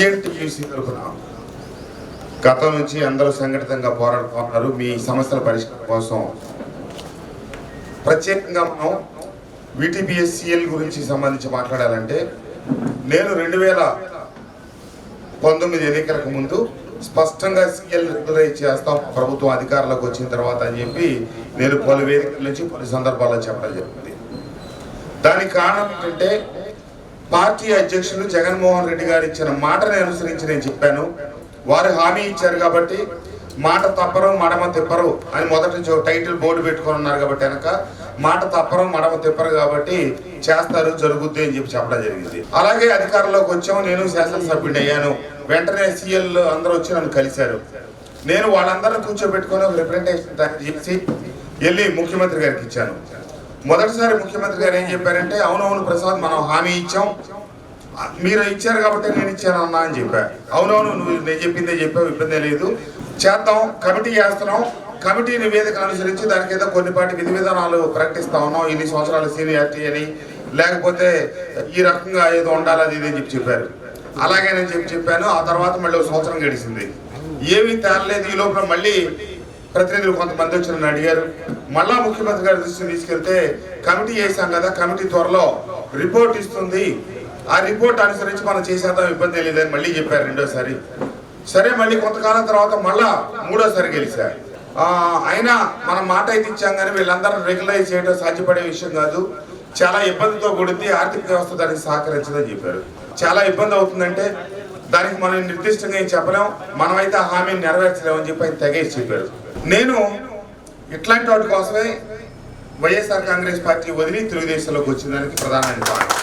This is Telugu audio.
టీఎన్టీయూసీ తరఫున గతం నుంచి అందరూ సంఘటితంగా పోరాడుతున్నారు మీ సమస్యల పరిష్కారం కోసం. ప్రత్యేకంగా మనం వీటీపీఎస్సీఎల్ గురించి సంబంధించి మాట్లాడాలంటే, నేను 2019 ఎన్నికలకు ముందు స్పష్టంగా సీఎల్ రెగ్యులరైజ్ చేస్తాం ప్రభుత్వం అధికారంలోకి వచ్చిన తర్వాత అని చెప్పి నేను పలు వేదికల నుంచి పలు సందర్భాల్లో చెప్పడం జరిగింది. దానికి కారణం ఏంటంటే, పార్టీ అధ్యక్షులు జగన్మోహన్ రెడ్డి గారు ఇచ్చిన మాటని అనుసరించి నేను చెప్పాను. వారు హామీ ఇచ్చారు కాబట్టి మాట తప్పరు మడమ తిప్పరు అని మొదటి నుంచి టైటిల్ బోర్డు పెట్టుకొని ఉన్నారు కాబట్టి వెనక మాట తప్పరు మడమ తిప్పరు కాబట్టి చేస్తారు జరుగుద్ది అని చెప్పి చెప్పడం జరిగింది. అలాగే అధికారంలోకి వచ్చాము, నేను శాసనసభ్యుడిని అయ్యాను. వెంటనే సీఎల్ అందరూ వచ్చి నన్ను కలిశారు. నేను వాళ్ళందరినీ కూర్చోబెట్టుకొని ఒక రిప్రజెంటేషన్ తయారు చేసి వెళ్ళి ముఖ్యమంత్రి గారికి ఇచ్చాను. మొదటిసారి ముఖ్యమంత్రి గారు ఏం చెప్పారంటే, అవునవును ప్రసాద్, మనం హామీ ఇచ్చాం, మీరు ఇచ్చారు కాబట్టి నేను ఇచ్చాను అన్నా అని చెప్పారు. అవునవును, నువ్వు నేను చెప్పిందే చెప్పావు, ఇబ్బంది లేదు, చేద్దాం, కమిటీ చేస్తున్నాం, కమిటీ నివేదిక అనుసరించి దానికి ఏదో కొన్నిపాటి విధి విధానాలు ప్రకటిస్తా ఉన్నాం, ఇన్ని సంవత్సరాల సీనియారిటీ అని, లేకపోతే ఈ రకంగా ఏదో ఉండాలి అది ఇది అని చెప్పారు. అలాగే నేను చెప్పాను. ఆ తర్వాత మళ్ళీ ఒక సంవత్సరం గడిచింది, ఏమీ తేలలేదు. ఈ లోపల మళ్ళీ ప్రతినిధులు కొంతమంది వచ్చి నన్ను అడిగారు. మళ్ళా ముఖ్యమంత్రి గారి దృష్టిని తీసుకెళ్తే, కమిటీ చేశాం కదా, కమిటీ త్వరలో రిపోర్ట్ ఇస్తుంది, ఆ రిపోర్ట్ అనుసరించి మనం చేసేద్దాం, ఇబ్బంది లేదని మళ్ళీ చెప్పారు రెండోసారి. సరే, మళ్ళీ కొంతకాలం తర్వాత మళ్ళా మూడోసారి గెలిచారు. అయినా మనం మాట అయితే ఇచ్చాం కానీ వీళ్ళందరూ రెగ్యులరైజ్ చేయడం సాధ్యపడే విషయం కాదు, చాలా ఇబ్బందితో కూడింది, ఆర్థిక వ్యవస్థ దానికి సహకరించదని చెప్పారు. చాలా ఇబ్బంది అవుతుందంటే దానికి మనం నిర్దిష్టంగా ఏం చెప్పలేం, మనమైతే ఆ హామీని నెరవేర్చలేమని చెప్పి ఆయన తెగేసి చెప్పారు. నేను ఇట్లాంటి వాటి కోసమే వైఎస్ఆర్ కాంగ్రెస్ పార్టీ వదిలి తెలుగుదేశంలోకి వచ్చిన దానికి ప్రధానమైన కారణం.